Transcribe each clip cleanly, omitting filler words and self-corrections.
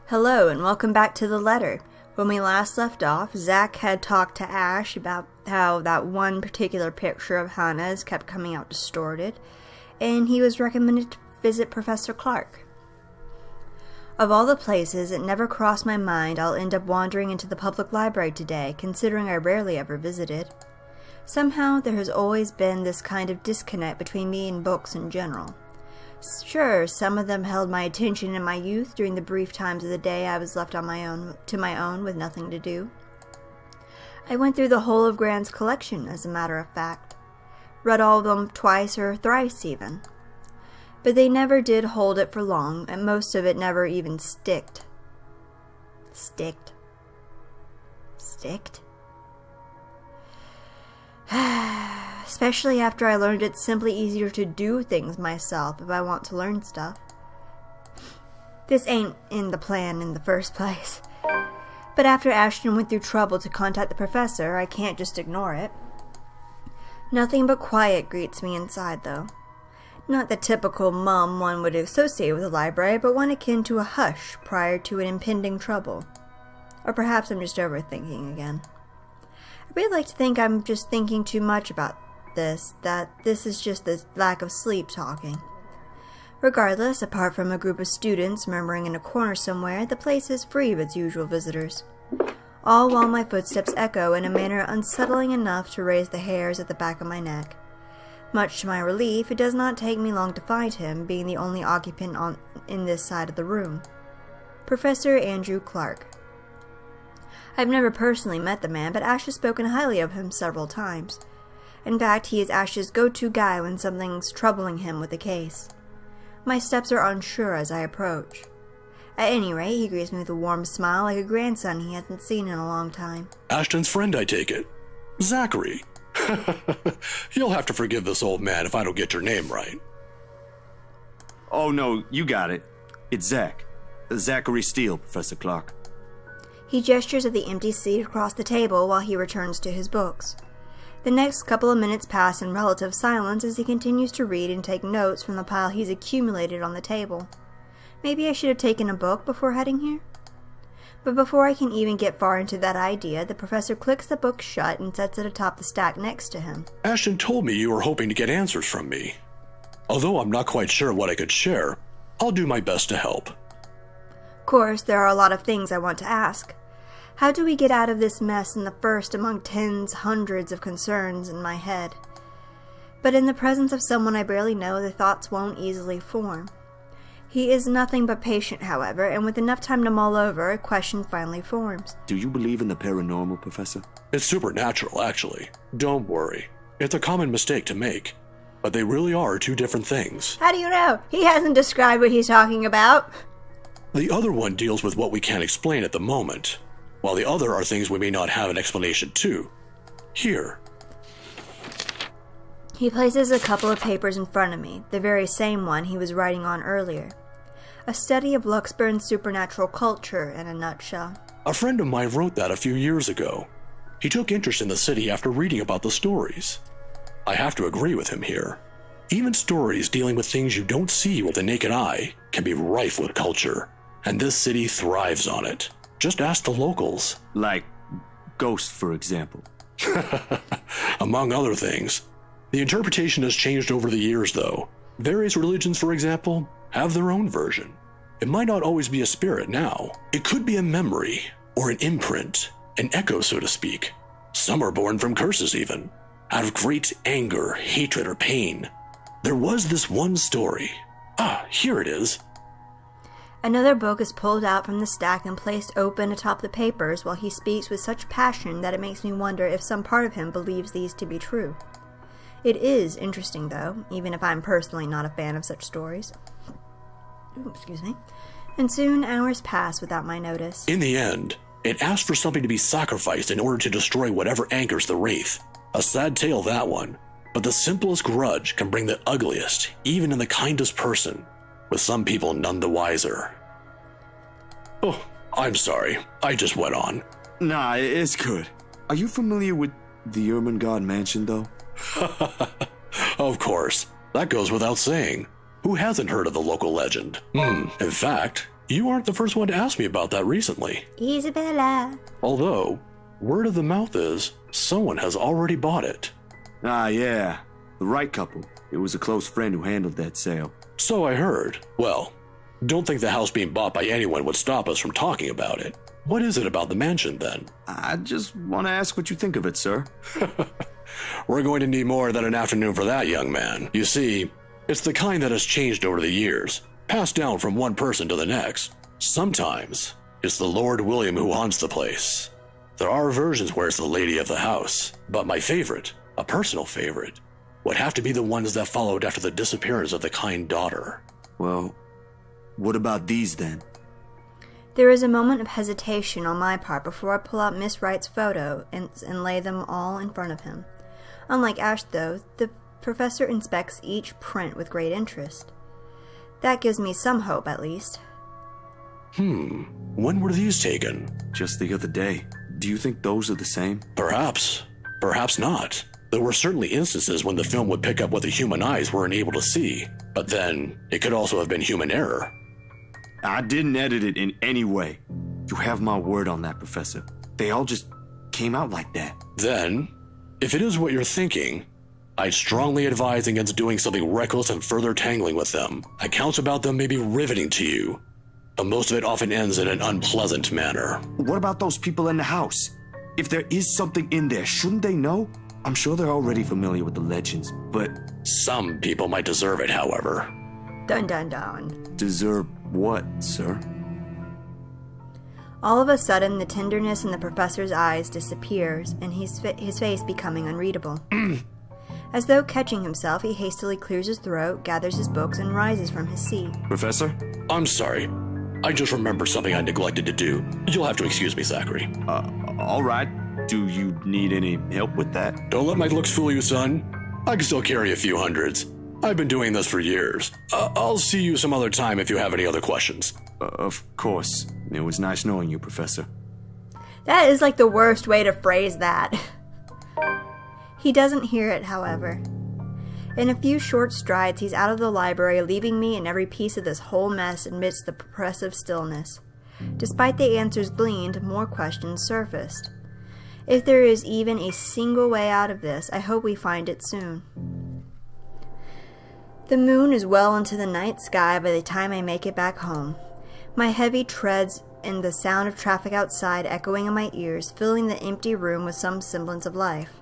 Hello and welcome back to the letter. When we last left off, Zach had talked to Ash about how that one particular picture of Hannah's kept coming out distorted, and he was recommended to visit Professor Clark. Of all the places, it never crossed my mind I'll end up wandering into the public library today, considering I rarely ever visited. Somehow, there has always been this kind of disconnect between me and books in general. Sure, some of them held my attention in my youth during the brief times of the day I was left on my own with nothing to do. I went through the whole of Grant's collection, as a matter of fact. Read all of them twice or thrice even. But they never did hold it for long, and most of it never even sticked. Sticked? Especially after I learned it's simply easier to do things myself if I want to learn stuff. This ain't in the plan in the first place. But after Ashton went through trouble to contact the professor, I can't just ignore it. Nothing but quiet greets me inside, though. Not the typical mum one would associate with a library, but one akin to a hush prior to an impending trouble. Or perhaps I'm just overthinking again. I really like to think I'm just thinking too much about this, that this is just the lack of sleep talking. Regardless, apart from a group of students murmuring in a corner somewhere, the place is free of its usual visitors. All while my footsteps echo in a manner unsettling enough to raise the hairs at the back of my neck. Much to my relief, it does not take me long to find him, being the only occupant in this side of the room. Professor Andrew Clark. I've never personally met the man, but Ash has spoken highly of him several times. In fact, he is Ash's go-to guy when something's troubling him with a case. My steps are unsure as I approach. At any rate, he greets me with a warm smile like a grandson he hasn't seen in a long time. Ashton's friend, I take it. Zachary. You'll have to forgive this old man if I don't get your name right. Oh no, you got it. It's Zach. Zachary Steele, Professor Clark. He gestures at the empty seat across the table while he returns to his books. The next couple of minutes pass in relative silence as he continues to read and take notes from the pile he's accumulated on the table. Maybe I should have taken a book before heading here? But before I can even get far into that idea, the professor clicks the book shut and sets it atop the stack next to him. Ashton told me you were hoping to get answers from me. Although I'm not quite sure what I could share, I'll do my best to help. Of course, there are a lot of things I want to ask. How do we get out of this mess in the first among tens, hundreds of concerns in my head? But in the presence of someone I barely know, the thoughts won't easily form. He is nothing but patient, however, and with enough time to mull over, a question finally forms. Do you believe in the paranormal, Professor? It's supernatural, actually. Don't worry. It's a common mistake to make. But they really are two different things. How do you know? He hasn't described what he's talking about. The other one deals with what we can't explain at the moment, while the other are things we may not have an explanation to. Here. He places a couple of papers in front of me, the very same one he was writing on earlier. A study of Luxburn's supernatural culture, in a nutshell. A friend of mine wrote that a few years ago. He took interest in the city after reading about the stories. I have to agree with him here. Even stories dealing with things you don't see with the naked eye can be rife with culture, and this city thrives on it. Just ask the locals. Like ghosts, for example. Among other things. The interpretation has changed over the years, though. Various religions, for example, have their own version. It might not always be a spirit now. It could be a memory, or an imprint, an echo, so to speak. Some are born from curses, even, out of great anger, hatred, or pain. There was this one story. Here it is. Another book is pulled out from the stack and placed open atop the papers while he speaks with such passion that it makes me wonder if some part of him believes these to be true. It is interesting, though, even if I'm personally not a fan of such stories. Excuse me. And soon hours pass without my notice. In the end, it asks for something to be sacrificed in order to destroy whatever anchors the wraith. A sad tale, that one. But the simplest grudge can bring the ugliest, even in the kindest person, with some people none the wiser. Oh, I'm sorry. I just went on. Nah, it's good. Are you familiar with the Ermengarde Mansion, though? Of course. That goes without saying. Who hasn't heard of the local legend? In fact, You aren't the first one to ask me about that recently. Isabella. Although, word of the mouth is, someone has already bought it. Ah, yeah. The right couple. It was a close friend who handled that sale. So I heard. Well, don't think the house being bought by anyone would stop us from talking about it. What is it about the mansion, then? I just want to ask what you think of it, sir. We're going to need more than an afternoon for that, young man. You see, it's the kind that has changed over the years, passed down from one person to the next. Sometimes, it's the Lord William who haunts the place. There are versions where it's the lady of the house, but my favorite, a personal favorite, would have to be the ones that followed after the disappearance of the kind daughter. Well, what about these then? There is a moment of hesitation on my part before I pull out Miss Wright's photo and lay them all in front of him. Unlike Ash, though, the professor inspects each print with great interest. That gives me some hope, at least. When were these taken? Just the other day. Do you think those are the same? Perhaps. Perhaps not. There were certainly instances when the film would pick up what the human eyes weren't able to see. But then, it could also have been human error. I didn't edit it in any way. You have my word on that, Professor. They all just came out like that. Then, if it is what you're thinking, I'd strongly advise against doing something reckless and further tangling with them. Accounts about them may be riveting to you, but most of it often ends in an unpleasant manner. What about those people in the house? If there is something in there, shouldn't they know? I'm sure they're already familiar with the legends, but... Some people might deserve it, however. Dun dun dun. Deserve what, sir? All of a sudden, the tenderness in the professor's eyes disappears, and his face becoming unreadable. As though catching himself, he hastily clears his throat, gathers his books, and rises from his seat. Professor? I'm sorry. I just remembered something I neglected to do. You'll have to excuse me, Zachary. All right. Do you need any help with that? Don't let my looks fool you, son. I can still carry a few hundreds. I've been doing this for years. I'll see you some other time if you have any other questions. Of course. It was nice knowing you, Professor. That is like the worst way to phrase that. He doesn't hear it, however. In a few short strides, he's out of the library, leaving me and every piece of this whole mess amidst the oppressive stillness. Despite the answers gleaned, more questions surfaced. If there is even a single way out of this, I hope we find it soon. The moon is well into the night sky by the time I make it back home. My heavy treads and the sound of traffic outside echoing in my ears, filling the empty room with some semblance of life.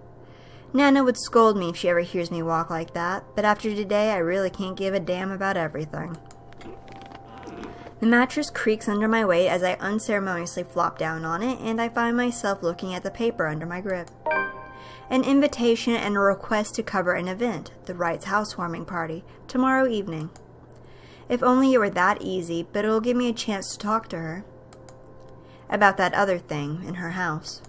Nana would scold me if she ever hears me walk like that, but after today I really can't give a damn about everything. The mattress creaks under my weight as I unceremoniously flop down on it, and I find myself looking at the paper under my grip. An invitation and a request to cover an event, the Wrights' housewarming party, tomorrow evening. If only it were that easy, but it'll give me a chance to talk to her about that other thing in her house.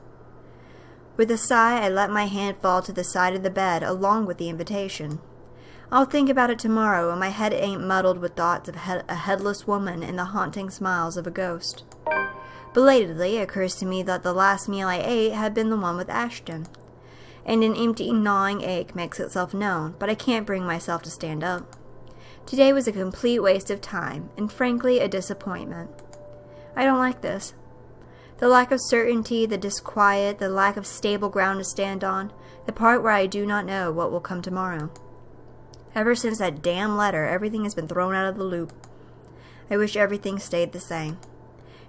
With a sigh, I let my hand fall to the side of the bed along with the invitation. I'll think about it tomorrow when my head ain't muddled with thoughts of a headless woman and the haunting smiles of a ghost. Belatedly, it occurs to me that the last meal I ate had been the one with Ashton, and an empty, gnawing ache makes itself known, but I can't bring myself to stand up. Today was a complete waste of time, and frankly, a disappointment. I don't like this. The lack of certainty, the disquiet, the lack of stable ground to stand on, the part where I do not know what will come tomorrow. Ever since that damn letter, everything has been thrown out of the loop. I wish everything stayed the same.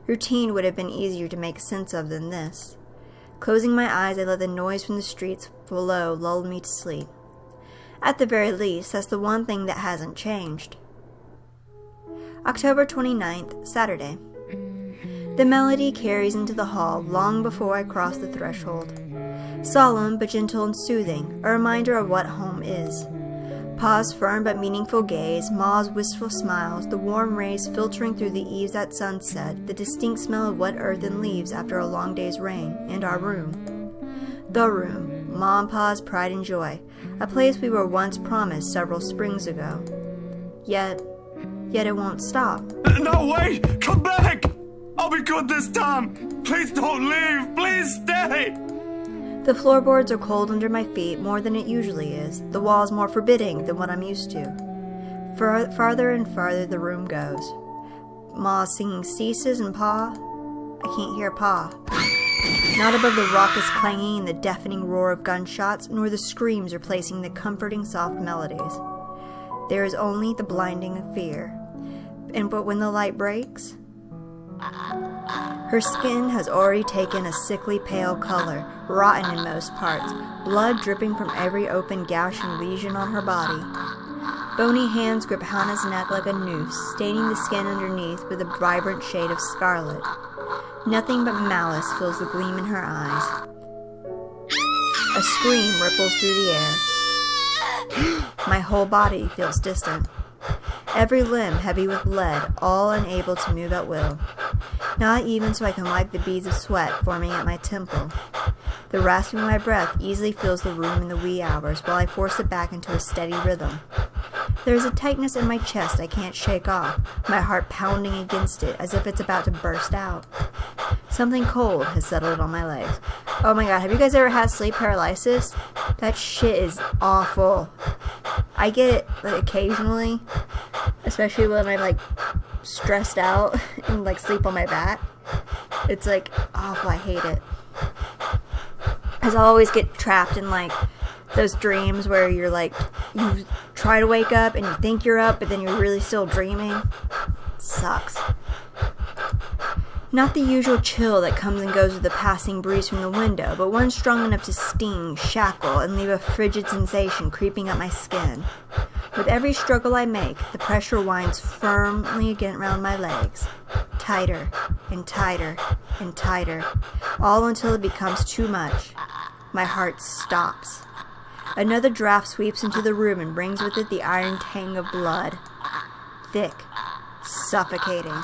Routine would have been easier to make sense of than this. Closing my eyes, I let the noise from the streets below lull me to sleep. At the very least, that's the one thing that hasn't changed. October 29th, Saturday. The melody carries into the hall long before I cross the threshold. Solemn but gentle and soothing, a reminder of what home is. Pa's firm but meaningful gaze, Ma's wistful smiles, the warm rays filtering through the eaves at sunset, the distinct smell of wet earth and leaves after a long day's rain, and our room. The room, Ma and Pa's pride and joy, a place we were once promised several springs ago. Yet it won't stop. No, wait! Come back! I'll be good this time! Please don't leave! Please stay! The floorboards are cold under my feet more than it usually is, the walls more forbidding than what I'm used to. Farther and farther the room goes. Ma singing ceases and Pa, I can't hear Pa. Not above the raucous clanging and the deafening roar of gunshots, nor the screams replacing the comforting soft melodies. There is only the blinding of fear. But when the light breaks, her skin has already taken a sickly pale color, rotten in most parts, blood dripping from every open gash and lesion on her body. Bony hands grip Hannah's neck like a noose, staining the skin underneath with a vibrant shade of scarlet. Nothing but malice fills the gleam in her eyes. A scream ripples through the air. My whole body feels distant. Every limb heavy with lead, all unable to move at will. Not even so I can wipe the beads of sweat forming at my temple. The rasping of my breath easily fills the room in the wee hours while I force it back into a steady rhythm. There is a tightness in my chest I can't shake off, my heart pounding against it as if it's about to burst out. Something cold has settled on my legs. Oh my god, have you guys ever had sleep paralysis? That shit is awful. I get it occasionally, especially when I'm stressed out and sleep on my back. It's awful, I hate it. Because I always get trapped in those dreams where you're you try to wake up and you think you're up, but then you're really still dreaming. It sucks. Not the usual chill that comes and goes with the passing breeze from the window, but one strong enough to sting, shackle, and leave a frigid sensation creeping up my skin. With every struggle I make, the pressure winds firmly around my legs. Tighter, and tighter, and tighter, all until it becomes too much. My heart stops. Another draft sweeps into the room and brings with it the iron tang of blood. Thick, suffocating.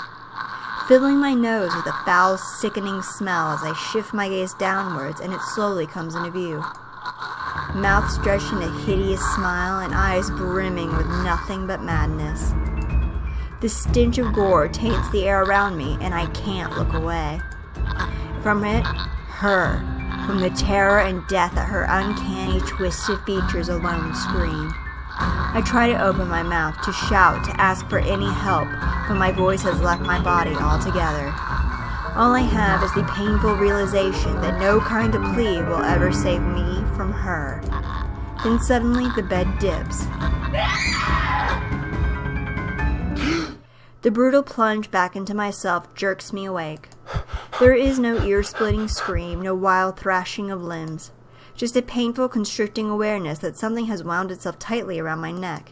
Filling my nose with a foul, sickening smell as I shift my gaze downwards and it slowly comes into view. Mouth stretched in a hideous smile and eyes brimming with nothing but madness. The stench of gore taints the air around me and I can't look away. From it, her. From the terror and death that her uncanny, twisted features alone scream. I try to open my mouth, to shout, to ask for any help, but my voice has left my body altogether. All I have is the painful realization that no kind of plea will ever save me from her. Then suddenly the bed dips. The brutal plunge back into myself jerks me awake. There is no ear-splitting scream, no wild thrashing of limbs. Just a painful, constricting awareness that something has wound itself tightly around my neck.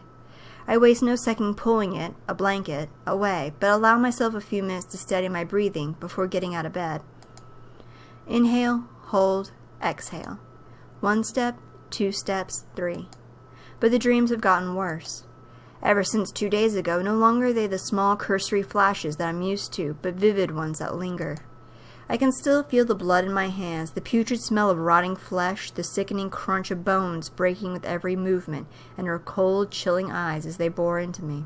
I waste no second pulling it, a blanket, away, but allow myself a few minutes to steady my breathing before getting out of bed. Inhale, hold, exhale. 1 step, 2 steps, 3. But the dreams have gotten worse. Ever since 2 days ago, no longer are they the small cursory flashes that I'm used to, but vivid ones that linger. I can still feel the blood in my hands, the putrid smell of rotting flesh, the sickening crunch of bones breaking with every movement, and her cold, chilling eyes as they bore into me.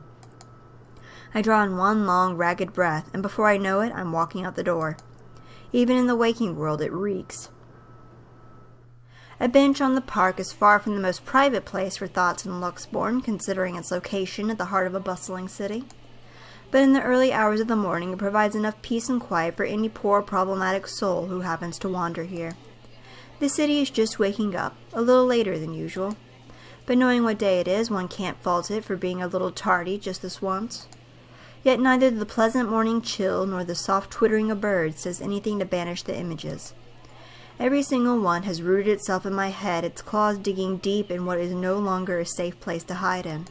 I draw in one long, ragged breath, and before I know it, I'm walking out the door. Even in the waking world, it reeks. A bench on the park is far from the most private place for thoughts in Hellspawn, considering its location at the heart of a bustling city. But in the early hours of the morning it provides enough peace and quiet for any poor problematic soul who happens to wander here. The city is just waking up, a little later than usual. But knowing what day it is, one can't fault it for being a little tardy just this once. Yet neither the pleasant morning chill nor the soft twittering of birds says anything to banish the images. Every single one has rooted itself in my head, its claws digging deep in what is no longer a safe place to hide in.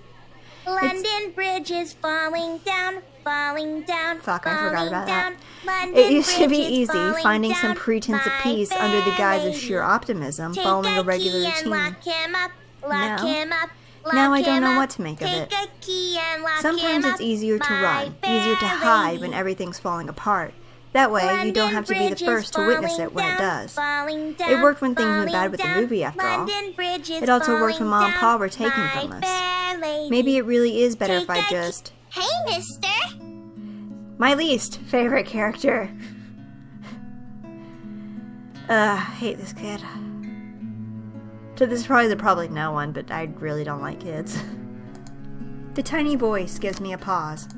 London Bridge is falling down, falling down. Fuck, I forgot about down. that. London It used to be Bridge is easy, falling finding down, some pretense of my peace under the guise of fair sheer lady. optimism, Take following a a regular key and routine. lock him up, lock Now- him up, lock now I don't him know up. what to make of it. Take a key and lock Sometimes him it's up, easier to my run, fair easier to hide lady. when everything's falling apart. That way, you don't have to be the London first to Bridge is witness it when it falling does. falling It down, worked when things went bad falling with the down. movie, after all. London Bridge is It also worked when falling Mom and Pa down, were taken my from us. fair lady. Maybe it really is better if Take I a key- just... Hey, mister. My least favorite character. I hate this kid. So this is probably no one, but I really don't like kids. The tiny voice gives me a pause.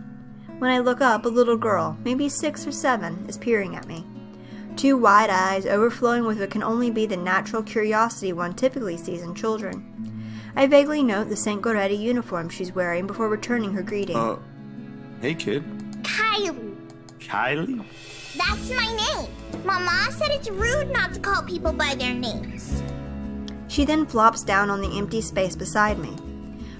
When I look up, a little girl, maybe 6 or 7, is peering at me. 2 wide eyes overflowing with what can only be the natural curiosity one typically sees in children. I vaguely note the St. Goretti uniform she's wearing before returning her greeting. Hey kid. Kylie. Kylie? That's my name. Mama said it's rude not to call people by their names. She then flops down on the empty space beside me.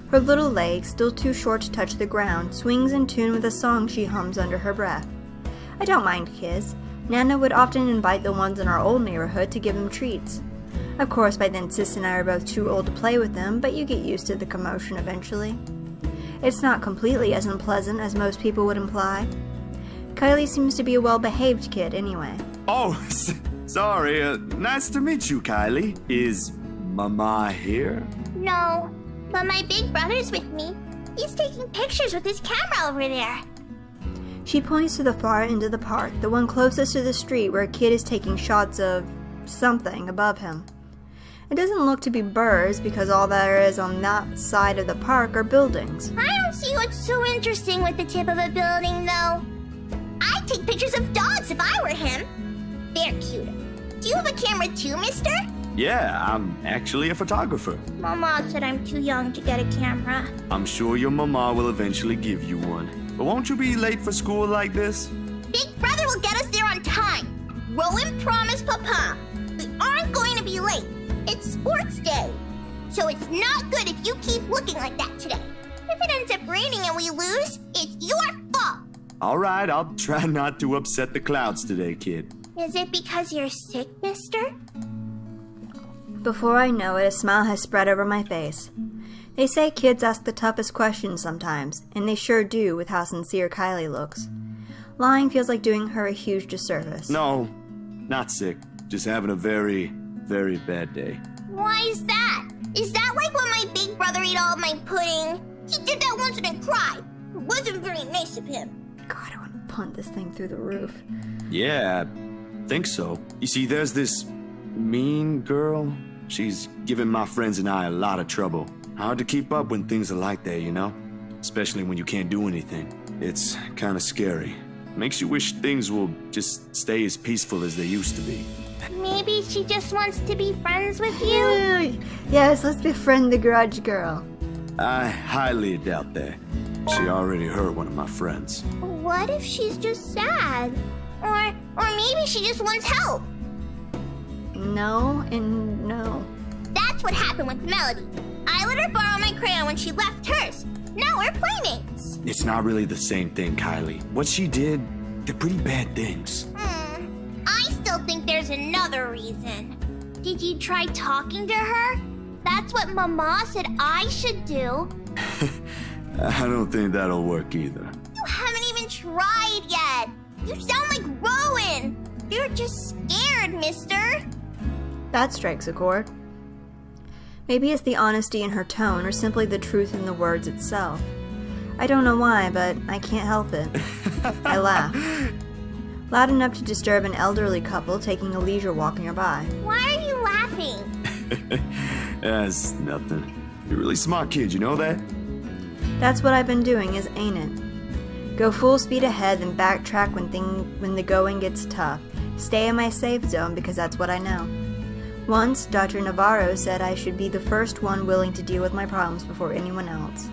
Her little leg, still too short to touch the ground, swings in tune with a song she hums under her breath. I don't mind kids. Nana would often invite the ones in our old neighborhood to give them treats. Of course, by then Sis and I are both too old to play with them, but you get used to the commotion eventually. It's not completely as unpleasant as most people would imply. Kylie seems to be a well-behaved kid anyway. Oh, sorry. Nice to meet you, Kylie. Is Mama here? No, but my big brother's with me. He's taking pictures with his camera over there. She points to the far end of the park, the one closest to the street where a kid is taking shots of something above him. It doesn't look to be birds because all there is on that side of the park are buildings. I don't see what's so interesting with the tip of a building, though. I'd take pictures of dogs if I were him. They're cute. Do you have a camera too, mister? Yeah, I'm actually a photographer. Mama said I'm too young to get a camera. I'm sure your mama will eventually give you one. But won't you be late for school like this? Big brother will get us there on time. Rowan promised Papa. We aren't going to be late. It's sports day. So it's not good if you keep looking like that today. If it ends up raining and we lose, it's your fault. All right, I'll try not to upset the clouds today, kid. Is it because you're sick, mister? Before I know it, a smile has spread over my face. They say kids ask the toughest questions sometimes, and they sure do with how sincere Kylie looks. Lying feels like doing her a huge disservice. No, not sick. Just having a very, very bad day. Why is that? Is that like when my big brother ate all of my pudding? He did that once and then cried. It wasn't very nice of him. God, I want to punt this thing through the roof. Yeah, I think so. You see, there's this mean girl. She's given my friends and I a lot of trouble. Hard to keep up when things are like that, you know? Especially when you can't do anything. It's kind of scary. Makes you wish things will just stay as peaceful as they used to be. Maybe she just wants to be friends with you? Yes, let's befriend the grudge girl. I highly doubt that. She already hurt one of my friends. What if she's just sad? Or maybe she just wants help. No and no. That's what happened with Melody. I let her borrow my crayon when she left hers. Now we're playmates. It's not really the same thing, Kylie. What she did, they're pretty bad things. I still think there's another reason. Did you try talking to her? That's what Mama said I should do. I don't think that'll work either. You haven't even tried yet. You sound like Rowan. You're just scared, mister. That strikes a chord. Maybe it's the honesty in her tone or simply the truth in the words itself. I don't know why, but I can't help it. I laugh. Loud enough to disturb an elderly couple taking a leisure walk nearby. Why are you laughing? That's nothing. You're a really smart kid, you know that? That's what I've been doing, ain't it? Go full speed ahead, then backtrack when the going gets tough. Stay in my safe zone because that's what I know. Once, Dr. Navarro said I should be the first one willing to deal with my problems before anyone else.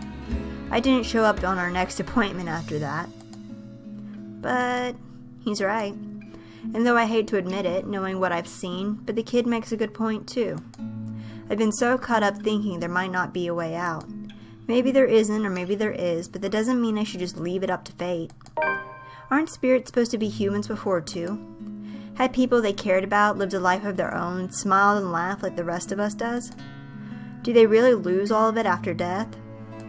I didn't show up on our next appointment after that. But he's right. And though I hate to admit it, knowing what I've seen, but the kid makes a good point too. I've been so caught up thinking there might not be a way out. Maybe there isn't, or maybe there is, but that doesn't mean I should just leave it up to fate. Aren't spirits supposed to be humans before too? Had people they cared about lived a life of their own, smiled and laughed like the rest of us does? Do they really lose all of it after death?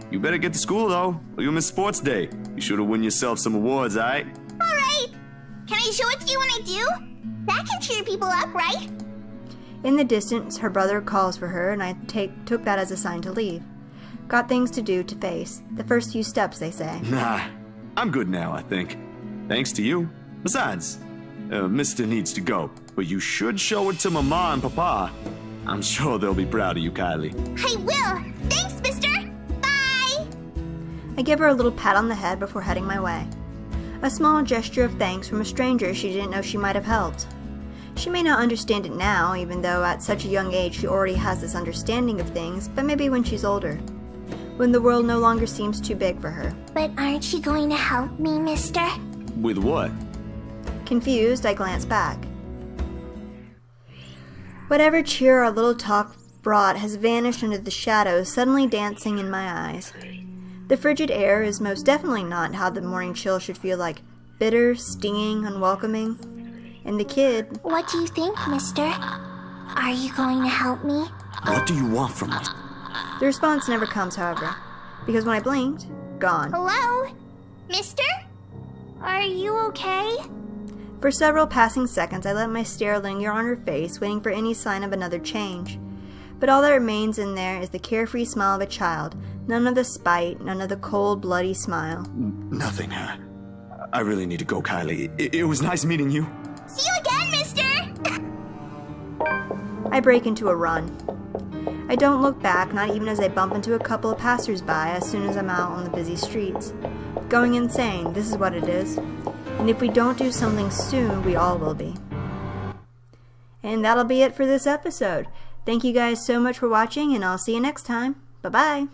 You better get to school, though, or you'll miss sports day. You should have won yourself some awards, alright? Alright. Can I show it to you when I do? That can cheer people up, right? In the distance, her brother calls for her, and I took that as a sign to leave. Got things to do to face. The first few steps, they say. Nah, I'm good now, I think. Thanks to you. Besides, Mister needs to go, but you should show it to Mama and Papa. I'm sure they'll be proud of you, Kylie. I will. Thanks, mister. Bye. I give her a little pat on the head before heading my way. A small gesture of thanks from a stranger she didn't know she might have helped. She may not understand it now, even though at such a young age she already has this understanding of things, but maybe when she's older. When the world no longer seems too big for her. But aren't you going to help me, mister? With what? Confused, I glanced back. Whatever cheer our little talk brought has vanished under the shadows suddenly dancing in my eyes. The frigid air is most definitely not how the morning chill should feel like. Bitter, stinging, unwelcoming. And the kid... What do you think, mister? Are you going to help me? What do you want from me? The response never comes, however, because when I blinked, gone. Hello? Mister? Are you okay? For several passing seconds, I let my stare linger on her face, waiting for any sign of another change. But all that remains in there is the carefree smile of a child, none of the spite, none of the cold, bloody smile. Nothing. I really need to go, Kylie. It was nice meeting you. See you again, mister! I break into a run. I don't look back, not even as I bump into a couple of passersby as soon as I'm out on the busy streets. Going insane, this is what it is. And if we don't do something soon, we all will be. And that'll be it for this episode. Thank you guys so much for watching, and I'll see you next time. Bye-bye!